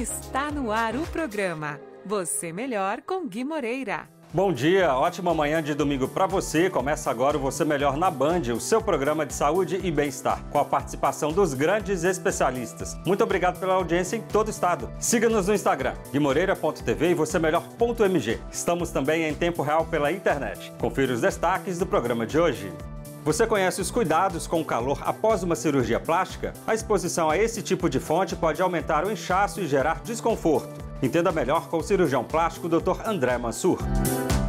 Está no ar o programa Você Melhor com Gui Moreira. Bom dia, ótima manhã de domingo para você. Começa agora o Você Melhor na Band, o seu programa de saúde e bem-estar, com a participação dos grandes especialistas. Muito obrigado pela audiência em todo o estado. Siga-nos no Instagram, guimoreira.tv e vocêmelhor.mg. Estamos também em tempo real pela internet. Confira os destaques do programa de hoje. Você conhece os cuidados com o calor após uma cirurgia plástica? A exposição a esse tipo de fonte pode aumentar o inchaço e gerar desconforto. Entenda melhor com o cirurgião plástico Dr. André Mansur.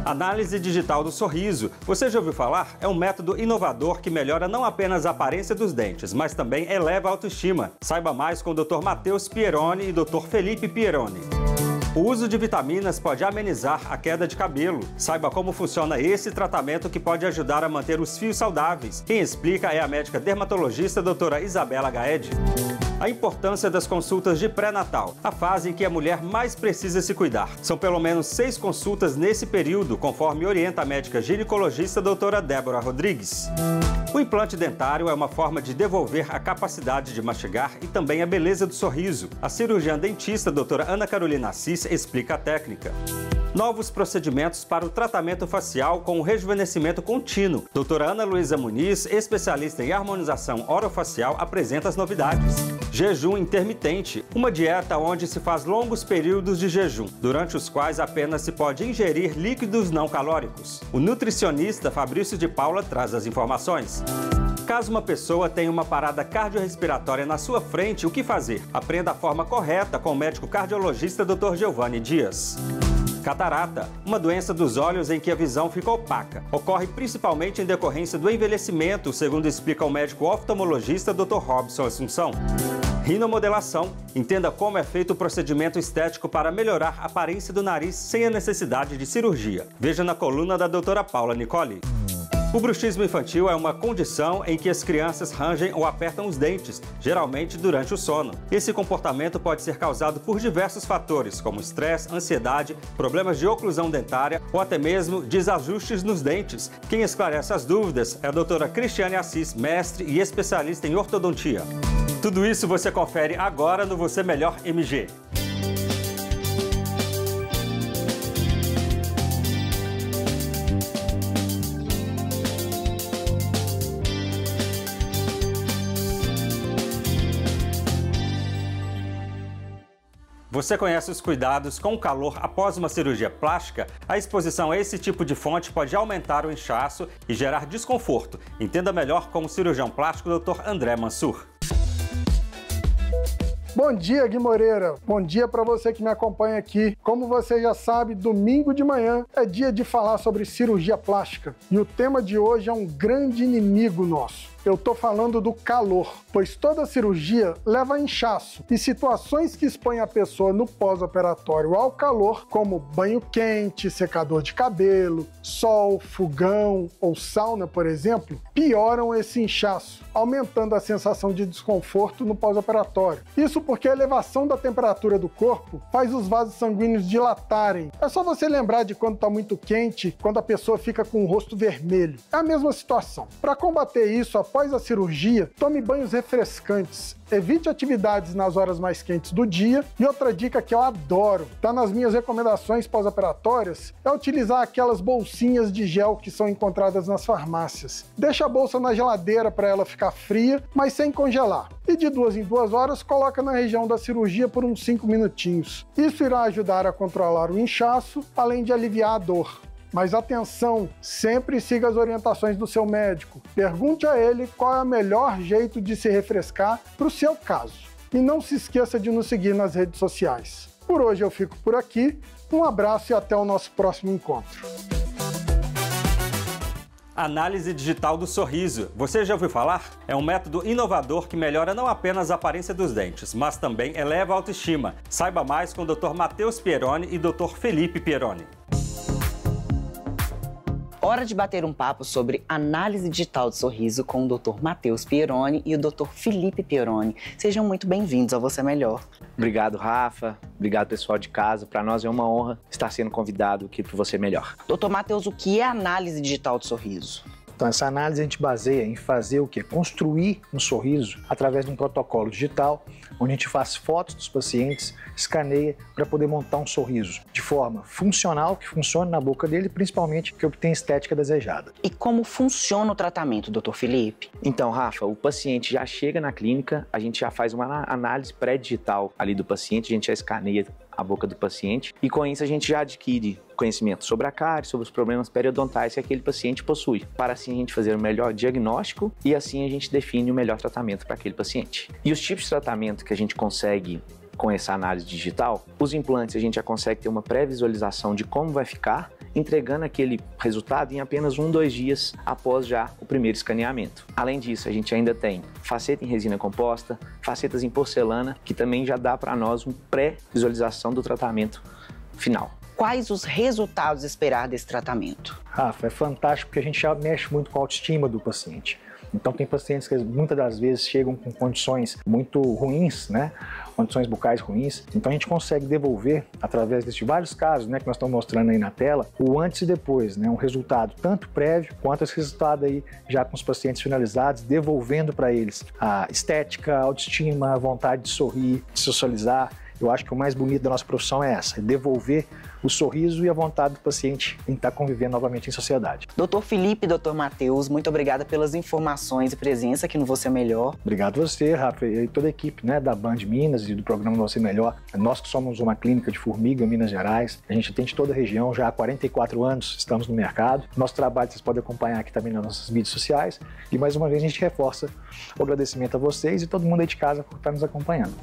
Análise digital do sorriso. Você já ouviu falar? É um método inovador que melhora não apenas a aparência dos dentes, mas também eleva a autoestima. Saiba mais com o Dr. Matheus Pieroni e Dr. Felipe Pieroni. O uso de vitaminas pode amenizar a queda de cabelo. Saiba como funciona esse tratamento que pode ajudar a manter os fios saudáveis. Quem explica é a médica dermatologista doutora Isabela Gaed. A importância das consultas de pré-natal, a fase em que a mulher mais precisa se cuidar. São pelo menos 6 consultas nesse período, conforme orienta a médica ginecologista doutora Débora Rodrigues. O implante dentário é uma forma de devolver a capacidade de mastigar e também a beleza do sorriso. A cirurgiã dentista doutora Ana Carolina Assis explica a técnica. Novos procedimentos para o tratamento facial com o rejuvenescimento contínuo. Doutora Ana Luísa Muniz, especialista em harmonização orofacial, apresenta as novidades. Jejum intermitente, uma dieta onde se faz longos períodos de jejum, durante os quais apenas se pode ingerir líquidos não calóricos. O nutricionista Fabrício de Paula traz as informações. Caso uma pessoa tenha uma parada cardiorrespiratória na sua frente, o que fazer? Aprenda a forma correta com o médico cardiologista Dr. Giovanni Dias. Catarata, uma doença dos olhos em que a visão fica opaca. Ocorre principalmente em decorrência do envelhecimento, segundo explica o médico oftalmologista Dr. Robson Assunção. Rinomodelação, entenda como é feito o procedimento estético para melhorar a aparência do nariz sem a necessidade de cirurgia. Veja na coluna da doutora Paula Nicoli. O bruxismo infantil é uma condição em que as crianças rangem ou apertam os dentes, geralmente durante o sono. Esse comportamento pode ser causado por diversos fatores, como estresse, ansiedade, problemas de oclusão dentária ou até mesmo desajustes nos dentes. Quem esclarece as dúvidas é a doutora Cristiane Assis, mestre e especialista em ortodontia. Tudo isso você confere agora no Você Melhor MG. Você conhece os cuidados com o calor após uma cirurgia plástica? A exposição a esse tipo de fonte pode aumentar o inchaço e gerar desconforto. Entenda melhor com o cirurgião plástico Dr. André Mansur. Bom dia, Gui Moreira. Bom dia para você que me acompanha aqui. Como você já sabe, domingo de manhã é dia de falar sobre cirurgia plástica. E o tema de hoje é um grande inimigo nosso. Eu tô falando do calor, pois toda cirurgia leva a inchaço e situações que expõem a pessoa no pós-operatório ao calor, como banho quente, secador de cabelo, sol, fogão ou sauna, por exemplo, pioram esse inchaço, aumentando a sensação de desconforto no pós-operatório. Isso porque a elevação da temperatura do corpo faz os vasos sanguíneos dilatarem. É só você lembrar de quando tá muito quente, quando a pessoa fica com o rosto vermelho. É a mesma situação. Para combater isso, após a cirurgia, tome banhos refrescantes. Evite atividades nas horas mais quentes do dia. E outra dica que eu adoro, tá nas minhas recomendações pós-operatórias, é utilizar aquelas bolsinhas de gel que são encontradas nas farmácias. Deixa a bolsa na geladeira para ela ficar fria, mas sem congelar. E de 2 em 2 horas, coloca na região da cirurgia por uns 5 minutinhos. Isso irá ajudar a controlar o inchaço, além de aliviar a dor. Mas atenção, sempre siga as orientações do seu médico. Pergunte a ele qual é o melhor jeito de se refrescar para o seu caso. E não se esqueça de nos seguir nas redes sociais. Por hoje eu fico por aqui. Um abraço e até o nosso próximo encontro. Análise digital do sorriso. Você já ouviu falar? É um método inovador que melhora não apenas a aparência dos dentes, mas também eleva a autoestima. Saiba mais com o Dr. Matheus Pieroni e Dr. Felipe Pieroni. Hora de bater um papo sobre análise digital do sorriso com o Dr. Matheus Pieroni e o Dr. Felipe Pieroni. Sejam muito bem-vindos ao Você Melhor. Obrigado, Rafa. Obrigado, pessoal de casa. Para nós é uma honra estar sendo convidado aqui para o Você Melhor. Dr. Matheus, o que é análise digital do sorriso? Então, essa análise a gente baseia em fazer o quê? Construir um sorriso através de um protocolo digital, onde a gente faz fotos dos pacientes, escaneia para poder montar um sorriso de forma funcional, que funcione na boca dele, principalmente que obtenha a estética desejada. E como funciona o tratamento, Dr. Felipe? Então, Rafa, o paciente já chega na clínica, a gente já faz uma análise pré-digital ali do paciente, a gente já escaneia a boca do paciente e com isso a gente já adquire conhecimento sobre a cárie, sobre os problemas periodontais que aquele paciente possui, para assim a gente fazer o melhor diagnóstico e assim a gente define o melhor tratamento para aquele paciente. E os tipos de tratamento que a gente consegue com essa análise digital, os implantes a gente já consegue ter uma pré-visualização de como vai ficar, entregando aquele resultado em apenas 1-2 dias após já o primeiro escaneamento. Além disso, a gente ainda tem faceta em resina composta, facetas em porcelana, que também já dá para nós uma pré-visualização do tratamento final. Quais os resultados esperados desse tratamento? Rafa, é fantástico porque a gente já mexe muito com a autoestima do paciente. Então tem pacientes que muitas das vezes chegam com condições muito ruins, né? Condições bucais ruins. Então a gente consegue devolver, através de vários casos, né, que nós estamos mostrando aí na tela, o antes e depois, né? Um resultado tanto prévio quanto esse resultado aí já com os pacientes finalizados, devolvendo para eles a estética, a autoestima, a vontade de sorrir, de socializar. Eu acho que o mais bonito da nossa profissão é essa, é devolver o sorriso e a vontade do paciente em estar convivendo novamente em sociedade. Dr. Felipe e Dr. Matheus, muito obrigada pelas informações e presença aqui no Você Melhor. Obrigado a você, Rafa, e toda a equipe, né, da Band Minas e do programa Você Melhor. Nós que somos uma clínica de Formiga, Minas Gerais, a gente atende toda a região, já há 44 anos estamos no mercado. Nosso trabalho vocês podem acompanhar aqui também nas nossas mídias sociais. E mais uma vez a gente reforça o agradecimento a vocês e todo mundo aí de casa por estar nos acompanhando.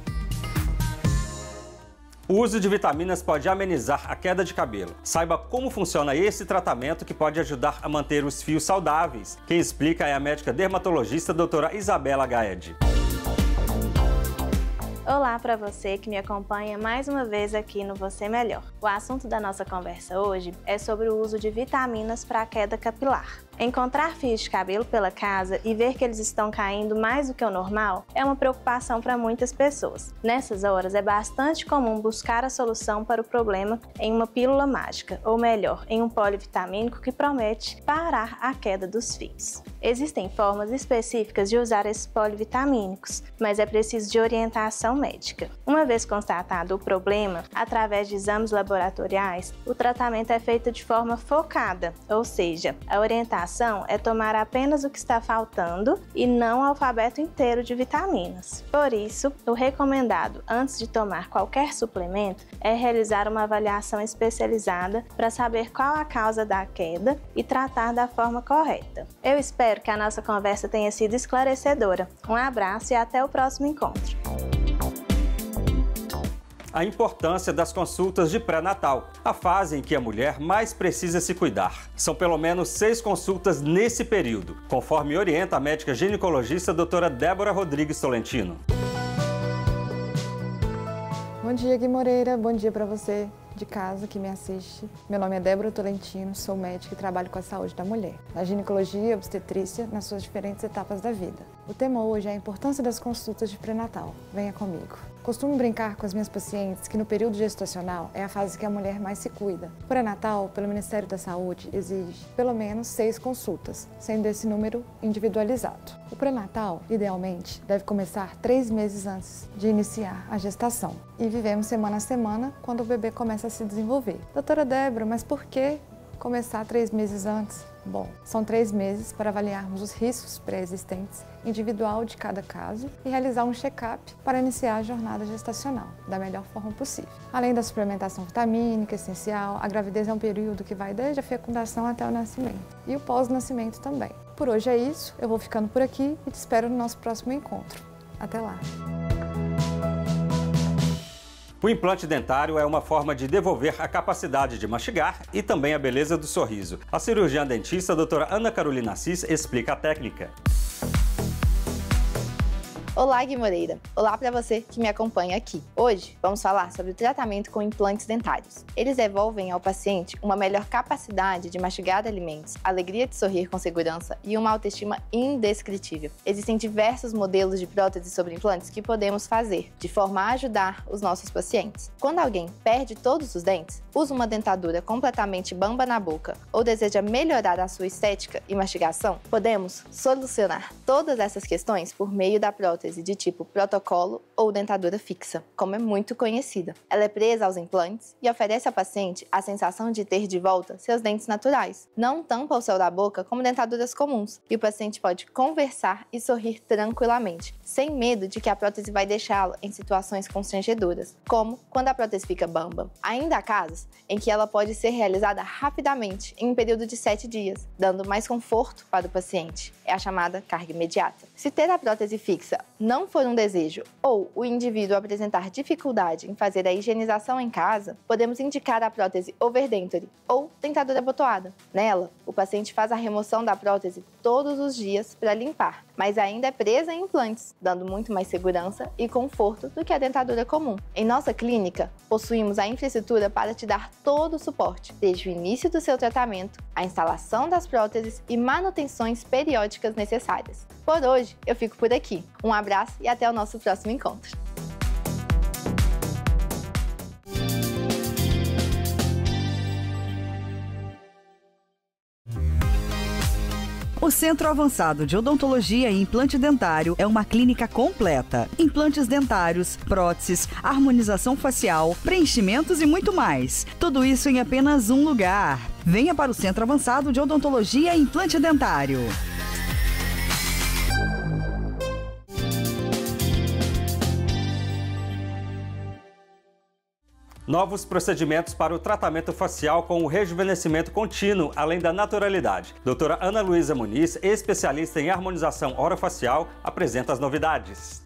O uso de vitaminas pode amenizar a queda de cabelo. Saiba como funciona esse tratamento que pode ajudar a manter os fios saudáveis. Quem explica é a médica dermatologista doutora Isabela Gaed. Olá para você que me acompanha mais uma vez aqui no Você Melhor. O assunto da nossa conversa hoje é sobre o uso de vitaminas para a queda capilar. Encontrar fios de cabelo pela casa e ver que eles estão caindo mais do que o normal é uma preocupação para muitas pessoas. Nessas horas é bastante comum buscar a solução para o problema em uma pílula mágica, ou melhor, em um polivitamínico que promete parar a queda dos fios. Existem formas específicas de usar esses polivitamínicos, mas é preciso de orientação médica. Uma vez constatado o problema, através de exames laboratoriais, o tratamento é feito de forma focada, ou seja, a orientação é tomar apenas o que está faltando e não o alfabeto inteiro de vitaminas. Por isso, o recomendado antes de tomar qualquer suplemento é realizar uma avaliação especializada para saber qual a causa da queda e tratar da forma correta. Eu espero que a nossa conversa tenha sido esclarecedora. Um abraço e até o próximo encontro. A importância das consultas de pré-natal, a fase em que a mulher mais precisa se cuidar. São pelo menos 6 consultas nesse período, conforme orienta a médica ginecologista doutora Débora Rodrigues Tolentino. Bom dia, Gui Moreira. Bom dia para você de casa que me assiste. Meu nome é Débora Tolentino, sou médica e trabalho com a saúde da mulher, na ginecologia e obstetrícia nas suas diferentes etapas da vida. O tema hoje é a importância das consultas de pré-natal. Venha comigo. Costumo brincar com as minhas pacientes que no período gestacional é a fase que a mulher mais se cuida. O pré-natal, pelo Ministério da Saúde, exige pelo menos 6 consultas, sendo esse número individualizado. O pré-natal, idealmente, deve começar 3 meses antes de iniciar a gestação. E vivemos semana a semana quando o bebê começa a se desenvolver. Doutora Débora, mas por que começar 3 meses antes? Bom, são 3 meses para avaliarmos os riscos pré-existentes individual de cada caso e realizar um check-up para iniciar a jornada gestacional da melhor forma possível. Além da suplementação vitamínica essencial, a gravidez é um período que vai desde a fecundação até o nascimento e o pós-nascimento também. Por hoje é isso, eu vou ficando por aqui e te espero no nosso próximo encontro. Até lá! O implante dentário é uma forma de devolver a capacidade de mastigar e também a beleza do sorriso. A cirurgiã dentista doutora Ana Carolina Assis explica a técnica. Olá, Gui Moreira! Olá para você que me acompanha aqui. Hoje vamos falar sobre o tratamento com implantes dentários. Eles devolvem ao paciente uma melhor capacidade de mastigar alimentos, alegria de sorrir com segurança e uma autoestima indescritível. Existem diversos modelos de prótese sobre implantes que podemos fazer, de forma a ajudar os nossos pacientes. Quando alguém perde todos os dentes, usa uma dentadura completamente bamba na boca ou deseja melhorar a sua estética e mastigação, podemos solucionar todas essas questões por meio da prótese de tipo protocolo ou dentadura fixa, como é muito conhecida. Ela é presa aos implantes e oferece ao paciente a sensação de ter de volta seus dentes naturais. Não tampa o céu da boca como dentaduras comuns e o paciente pode conversar e sorrir tranquilamente, sem medo de que a prótese vai deixá-lo em situações constrangedoras, como quando a prótese fica bamba. Ainda há casos em que ela pode ser realizada rapidamente, em um período de 7 dias, dando mais conforto para o paciente. É a chamada carga imediata. Se ter a prótese fixa não for um desejo ou o indivíduo apresentar dificuldade em fazer a higienização em casa, podemos indicar a prótese overdenture ou dentadura abotoada. Nela, o paciente faz a remoção da prótese todos os dias para limpar, mas ainda é presa em implantes, dando muito mais segurança e conforto do que a dentadura comum. Em nossa clínica, possuímos a infraestrutura para te dar todo o suporte, desde o início do seu tratamento, a instalação das próteses e manutenções periódicas necessárias. Por hoje, eu fico por aqui. Um abraço e até o nosso próximo encontro. O Centro Avançado de Odontologia e Implante Dentário é uma clínica completa. Implantes dentários, próteses, harmonização facial, preenchimentos e muito mais. Tudo isso em apenas um lugar. Venha para o Centro Avançado de Odontologia e Implante Dentário. Novos procedimentos para o tratamento facial com o rejuvenescimento contínuo, além da naturalidade. Doutora Ana Luísa Muniz, especialista em harmonização orofacial, apresenta as novidades.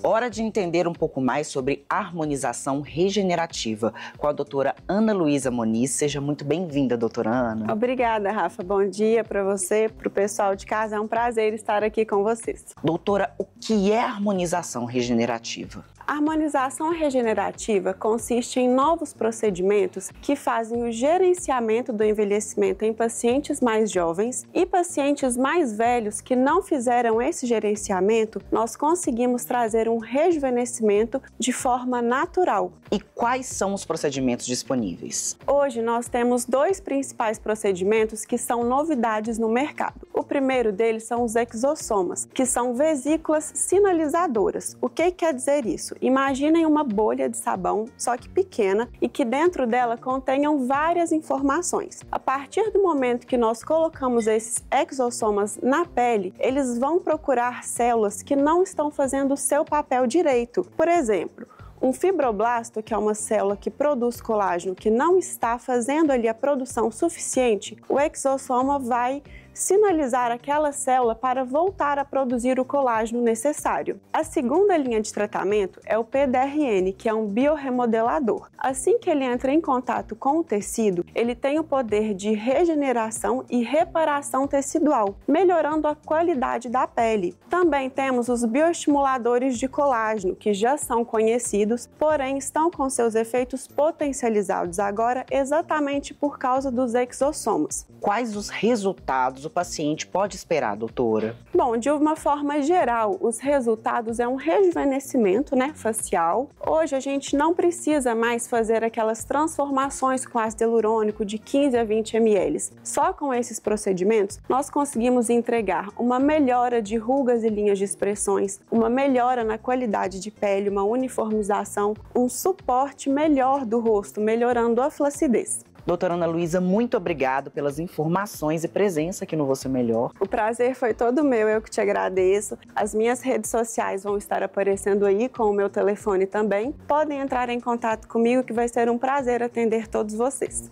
Hora de entender um pouco mais sobre harmonização regenerativa com a doutora Ana Luísa Muniz. Seja muito bem-vinda, doutora Ana. Obrigada, Rafa. Bom dia para você, para o pessoal de casa. É um prazer estar aqui com vocês. Doutora, o que é harmonização regenerativa? A harmonização regenerativa consiste em novos procedimentos que fazem o gerenciamento do envelhecimento em pacientes mais jovens e pacientes mais velhos que não fizeram esse gerenciamento. Nós conseguimos trazer um rejuvenescimento de forma natural. E quais são os procedimentos disponíveis? Hoje nós temos 2 principais procedimentos que são novidades no mercado. O primeiro deles são os exossomas, que são vesículas sinalizadoras. O que quer dizer isso? Imaginem uma bolha de sabão, só que pequena, e que dentro dela contenham várias informações. A partir do momento que nós colocamos esses exossomas na pele, eles vão procurar células que não estão fazendo o seu papel direito. Por exemplo, um fibroblasto, que é uma célula que produz colágeno, que não está fazendo ali a produção suficiente, o exossoma vai sinalizar aquela célula para voltar a produzir o colágeno necessário. A segunda linha de tratamento é o PDRN, que é um biorremodelador. Assim que ele entra em contato com o tecido, ele tem o poder de regeneração e reparação tecidual, melhorando a qualidade da pele. Também temos os bioestimuladores de colágeno, que já são conhecidos, porém estão com seus efeitos potencializados agora exatamente por causa dos exossomas. Quais os resultados o paciente pode esperar, doutora? Bom, de uma forma geral, os resultados é um rejuvenescimento, facial. Hoje a gente não precisa mais fazer aquelas transformações com ácido hialurônico de 15 a 20 ml. Só com esses procedimentos, nós conseguimos entregar uma melhora de rugas e linhas de expressões, uma melhora na qualidade de pele, uma uniformização, um suporte melhor do rosto, melhorando a flacidez. Doutora Ana Luísa, muito obrigado pelas informações e presença aqui no Você Melhor. O prazer foi todo meu, eu que te agradeço. As minhas redes sociais vão estar aparecendo aí com o meu telefone também. Podem entrar em contato comigo que vai ser um prazer atender todos vocês.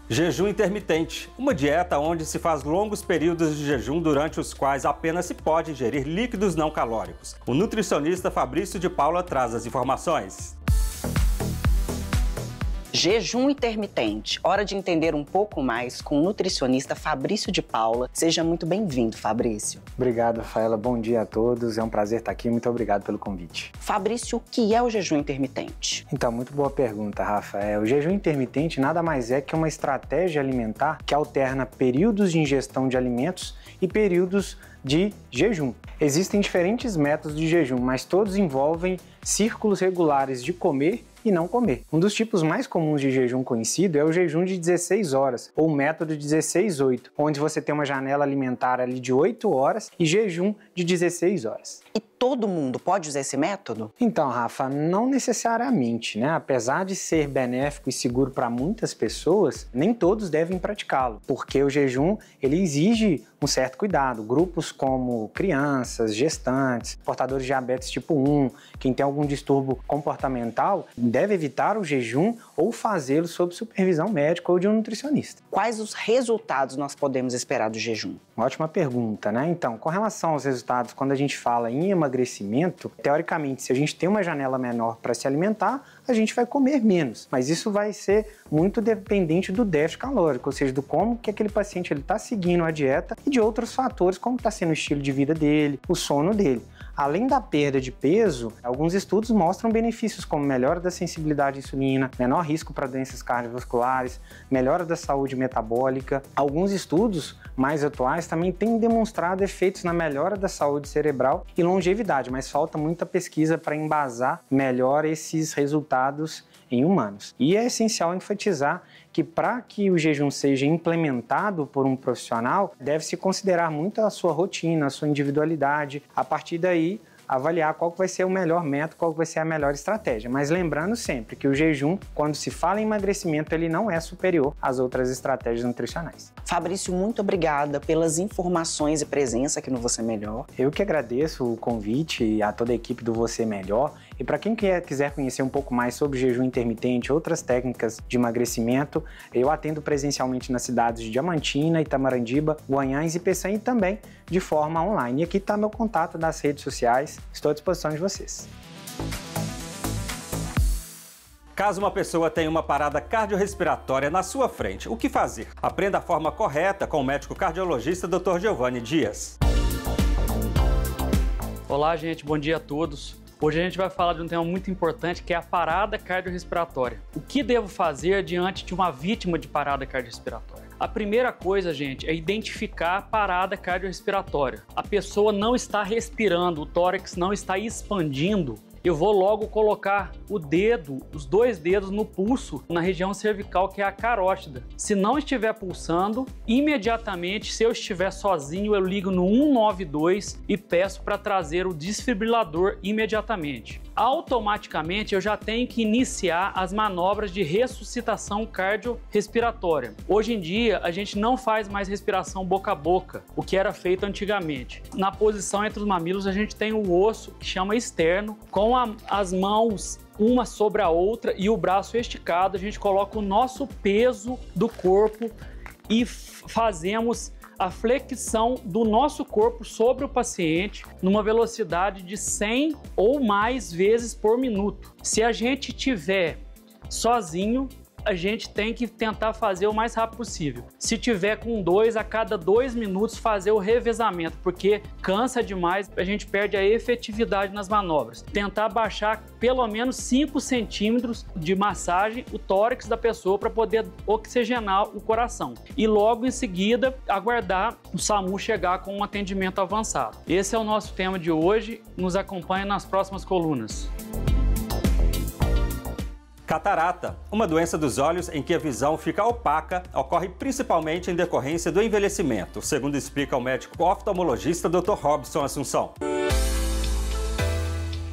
Jejum intermitente, uma dieta onde se faz longos períodos de jejum durante os quais apenas se pode ingerir líquidos não calóricos. O nutricionista Fabrício de Paula traz as informações. Jejum intermitente. Hora de entender um pouco mais com o nutricionista Fabrício de Paula. Seja muito bem-vindo, Fabrício. Obrigado, Rafaela. Bom dia a todos. É um prazer estar aqui. Muito obrigado pelo convite. Fabrício, o que é o jejum intermitente? Então, muito boa pergunta, Rafa. O jejum intermitente nada mais é que uma estratégia alimentar que alterna períodos de ingestão de alimentos e períodos de jejum. Existem diferentes métodos de jejum, mas todos envolvem círculos regulares de comer e não comer. Um dos tipos mais comuns de jejum conhecido é o jejum de 16 horas, ou o método 16-8, onde você tem uma janela alimentar ali de 8 horas e jejum de 16 horas. E todo mundo pode usar esse método? Então, Rafa, não necessariamente, né? Apesar de ser benéfico e seguro para muitas pessoas, nem todos devem praticá-lo, porque o jejum ele exige um certo cuidado. Grupos como crianças, gestantes, portadores de diabetes tipo 1, quem tem algum distúrbio comportamental, deve evitar o jejum ou fazê-lo sob supervisão médica ou de um nutricionista. Quais os resultados nós podemos esperar do jejum? Uma ótima pergunta, né? Então, com relação aos resultados, quando a gente fala em emagrecimento, teoricamente, se a gente tem uma janela menor para se alimentar, a gente vai comer menos. Mas isso vai ser muito dependente do déficit calórico, ou seja, do como que aquele paciente está seguindo a dieta e de outros fatores, como está sendo o estilo de vida dele, o sono dele. Além da perda de peso, alguns estudos mostram benefícios como melhora da sensibilidade à insulina, menor risco para doenças cardiovasculares, melhora da saúde metabólica. Alguns estudos mais atuais também têm demonstrado efeitos na melhora da saúde cerebral e longevidade, mas falta muita pesquisa para embasar melhor esses resultados em humanos. E é essencial enfatizar que para que o jejum seja implementado por um profissional, deve-se considerar muito a sua rotina, a sua individualidade. A partir daí, avaliar qual vai ser o melhor método, qual vai ser a melhor estratégia. Mas lembrando sempre que o jejum, quando se fala em emagrecimento, ele não é superior às outras estratégias nutricionais. Fabrício, muito obrigada pelas informações e presença aqui no Você Melhor. Eu que agradeço o convite e a toda a equipe do Você Melhor. E para quem quiser conhecer um pouco mais sobre jejum intermitente, outras técnicas de emagrecimento, eu atendo presencialmente nas cidades de Diamantina, Itamarandiba, Guanhães e Peçanha e também de forma online. E aqui está meu contato das redes sociais, estou à disposição de vocês. Caso uma pessoa tenha uma parada cardiorrespiratória na sua frente, o que fazer? Aprenda a forma correta com o médico cardiologista Dr. Giovanni Dias. Olá, gente, bom dia a todos. Hoje a gente vai falar de um tema muito importante que é a parada cardiorrespiratória. O que devo fazer diante de uma vítima de parada cardiorrespiratória? A primeira coisa, gente, é identificar a parada cardiorrespiratória. A pessoa não está respirando, o tórax não está expandindo. Eu vou logo colocar o dedo, os dois dedos no pulso, na região cervical, que é a carótida. Se não estiver pulsando, imediatamente, se eu estiver sozinho, eu ligo no 192 e peço para trazer o desfibrilador imediatamente. Automaticamente, eu já tenho que iniciar as manobras de ressuscitação cardiorrespiratória. Hoje em dia, a gente não faz mais respiração boca a boca, o que era feito antigamente. Na posição entre os mamilos, a gente tem o osso, que chama externo, com as mãos uma sobre a outra e o braço esticado, a gente coloca o nosso peso do corpo e fazemos a flexão do nosso corpo sobre o paciente numa velocidade de 100 ou mais vezes por minuto. Se a gente tiver sozinho, a gente tem que tentar fazer o mais rápido possível. Se tiver com 2, a cada 2 minutos fazer o revezamento, porque cansa demais, a gente perde a efetividade nas manobras. Tentar baixar pelo menos 5 centímetros de massagem o tórax da pessoa para poder oxigenar o coração. E logo em seguida, aguardar o SAMU chegar com um atendimento avançado. Esse é o nosso tema de hoje. Nos acompanhe nas próximas colunas. Catarata, uma doença dos olhos em que a visão fica opaca, ocorre principalmente em decorrência do envelhecimento, segundo explica o médico oftalmologista Dr. Robson Assunção.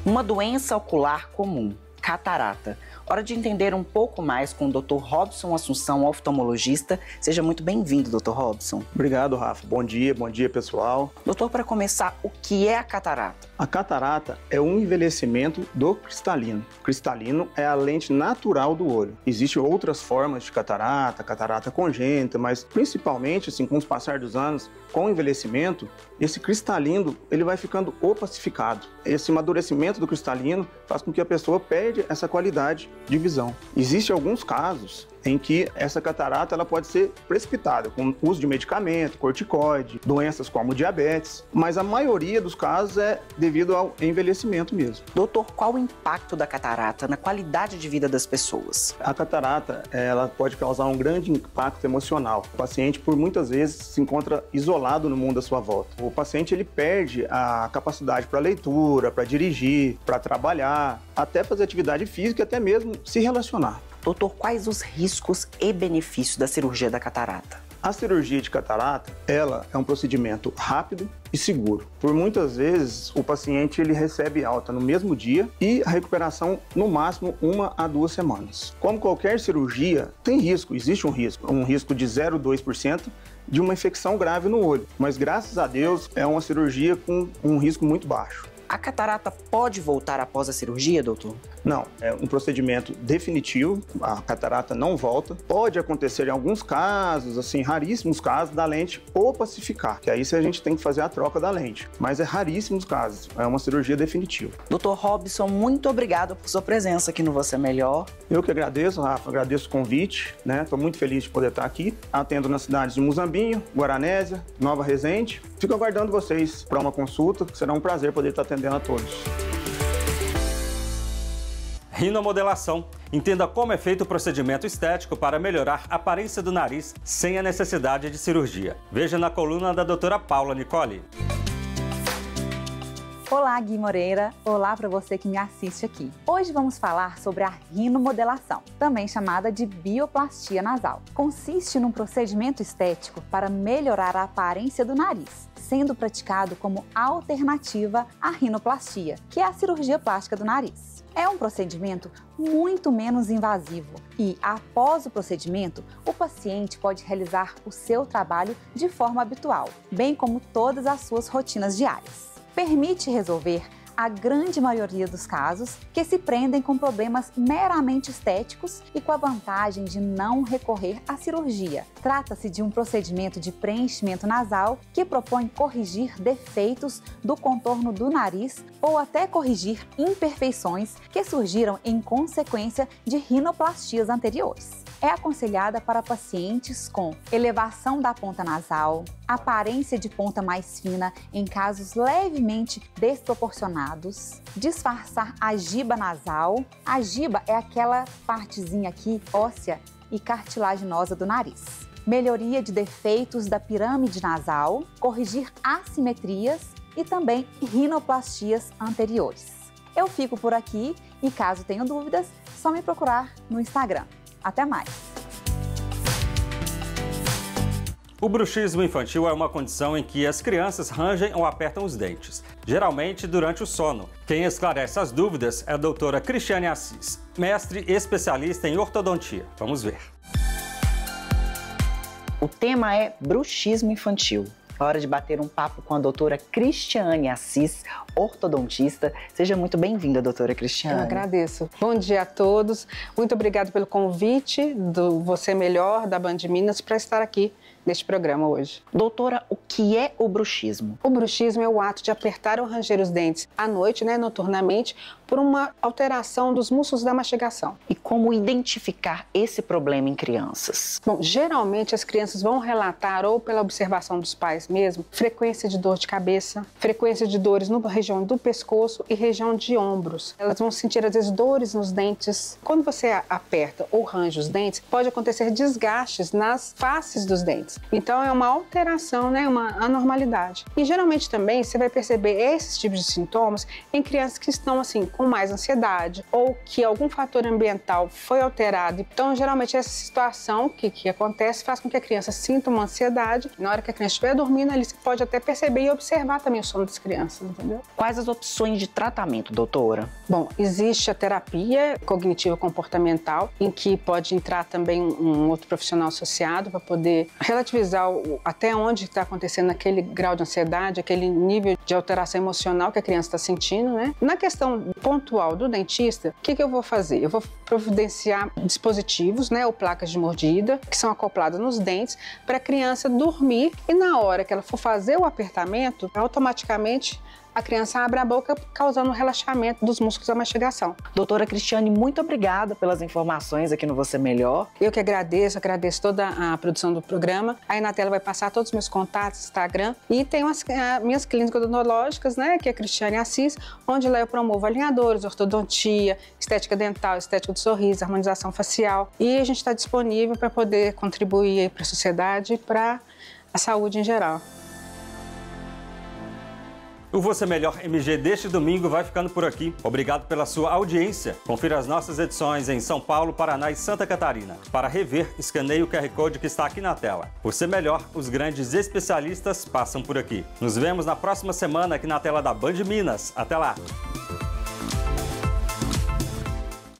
Uma doença ocular comum, catarata. Hora de entender um pouco mais com o Dr. Robson Assunção, oftalmologista. Seja muito bem-vindo, Dr. Robson. Obrigado, Rafa. Bom dia pessoal. Doutor, para começar, o que é a catarata? A catarata é um envelhecimento do cristalino. O cristalino é a lente natural do olho. Existem outras formas de catarata, catarata congênita, mas principalmente, assim, com o passar dos anos, com o envelhecimento, esse cristalino ele vai ficando opacificado. Esse amadurecimento do cristalino faz com que a pessoa perde essa qualidade de visão. Existem alguns casos em que essa catarata ela pode ser precipitada, com uso de medicamento, corticoide, doenças como diabetes, mas a maioria dos casos é devido ao envelhecimento mesmo. Doutor, qual o impacto da catarata na qualidade de vida das pessoas? A catarata ela pode causar um grande impacto emocional. O paciente, por muitas vezes, se encontra isolado no mundo à sua volta. O paciente ele perde a capacidade para leitura, para dirigir, para trabalhar, até fazer atividade física e até mesmo se relacionar. Doutor, quais os riscos e benefícios da cirurgia da catarata? A cirurgia de catarata, ela é um procedimento rápido e seguro. Por muitas vezes, o paciente ele recebe alta no mesmo dia e a recuperação no máximo 1 a 2 semanas. Como qualquer cirurgia, tem risco, existe um risco de 0,2% de uma infecção grave no olho. Mas graças a Deus, é uma cirurgia com um risco muito baixo. A catarata pode voltar após a cirurgia, doutor? Não, é um procedimento definitivo, a catarata não volta. Pode acontecer em alguns casos, assim, raríssimos casos, da lente opacificar, que aí a gente tem que fazer a troca da lente. Mas é raríssimos casos, é uma cirurgia definitiva. Doutor Robson, muito obrigado por sua presença aqui no Você Melhor. Eu que agradeço, Rafa, agradeço o convite, né? Estou muito feliz de poder estar aqui. Atendo nas cidades de Muzambinho, Guaranésia, Nova Resende. Fico aguardando vocês para uma consulta, será um prazer poder estar atendendo a todos. Rinomodelação. Entenda como é feito o procedimento estético para melhorar a aparência do nariz sem a necessidade de cirurgia. Veja na coluna da doutora Paula Nicoli. Olá, Gui Moreira. Olá para você que me assiste aqui. Hoje vamos falar sobre a rinomodelação, também chamada de bioplastia nasal. Consiste num procedimento estético para melhorar a aparência do nariz, sendo praticado como alternativa à rinoplastia, que é a cirurgia plástica do nariz. É um procedimento muito menos invasivo e, após o procedimento, o paciente pode realizar o seu trabalho de forma habitual, bem como todas as suas rotinas diárias. Permite resolver a grande maioria dos casos que se prendem com problemas meramente estéticos e com a vantagem de não recorrer à cirurgia. Trata-se de um procedimento de preenchimento nasal que propõe corrigir defeitos do contorno do nariz ou até corrigir imperfeições que surgiram em consequência de rinoplastias anteriores. É aconselhada para pacientes com elevação da ponta nasal, aparência de ponta mais fina em casos levemente desproporcionados, disfarçar a giba nasal. A giba é aquela partezinha aqui óssea e cartilaginosa do nariz. Melhoria de defeitos da pirâmide nasal, corrigir assimetrias e também rinoplastias anteriores. Eu fico por aqui e caso tenham dúvidas, só me procurar no Instagram. Até mais! O bruxismo infantil é uma condição em que as crianças rangem ou apertam os dentes, geralmente durante o sono. Quem esclarece as dúvidas é a doutora Cristiane Assis, mestre especialista em ortodontia. Vamos ver. O tema é bruxismo infantil. É hora de bater um papo com a doutora Cristiane Assis, ortodontista. Seja muito bem-vinda, doutora Cristiane. Eu agradeço. Bom dia a todos. Muito obrigada pelo convite do Você Melhor, da Band Minas, para estar aqui neste programa hoje. Doutora, o que é o bruxismo? O bruxismo é o ato de apertar ou ranger os dentes à noite, noturnamente, por uma alteração dos músculos da mastigação. E como identificar esse problema em crianças? Bom, geralmente as crianças vão relatar, ou pela observação dos pais mesmo, frequência de dor de cabeça, frequência de dores na região do pescoço e região de ombros. Elas vão sentir, às vezes, dores nos dentes. Quando você aperta ou range os dentes, pode acontecer desgastes nas faces dos dentes. Então, é uma alteração, uma anormalidade. E, geralmente, também, você vai perceber esses tipos de sintomas em crianças que estão, assim, com mais ansiedade ou que algum fator ambiental foi alterado. Então, geralmente, essa situação que acontece faz com que a criança sinta uma ansiedade. Na hora que a criança estiver dormindo, ali você pode até perceber e observar também o sono das crianças, entendeu? Quais as opções de tratamento, doutora? Bom, existe a terapia cognitiva comportamental, em que pode entrar também um outro profissional associado para poder relativizar até onde está acontecendo aquele grau de ansiedade, aquele nível de alteração emocional que a criança está sentindo, né? Na questão pontual do dentista, o que eu vou fazer? Eu vou providenciar dispositivos, né, ou placas de mordida, que são acopladas nos dentes, para a criança dormir e na hora que ela for fazer o apertamento, automaticamente a criança abre a boca, causando um relaxamento dos músculos da mastigação. Doutora Cristiane, muito obrigada pelas informações aqui no Você Melhor. Eu que agradeço toda a produção do programa. Aí na tela vai passar todos os meus contatos, Instagram. E tem as minhas clínicas odontológicas, né, que é a Cristiane Assis, onde lá eu promovo alinhadores, ortodontia, estética dental, estética do sorriso, harmonização facial. E a gente está disponível para poder contribuir para a sociedade e para a saúde em geral. O Você Melhor MG deste domingo vai ficando por aqui. Obrigado pela sua audiência. Confira as nossas edições em São Paulo, Paraná e Santa Catarina. Para rever, escaneie o QR Code que está aqui na tela. Você Melhor, os grandes especialistas passam por aqui. Nos vemos na próxima semana aqui na tela da Band Minas. Até lá!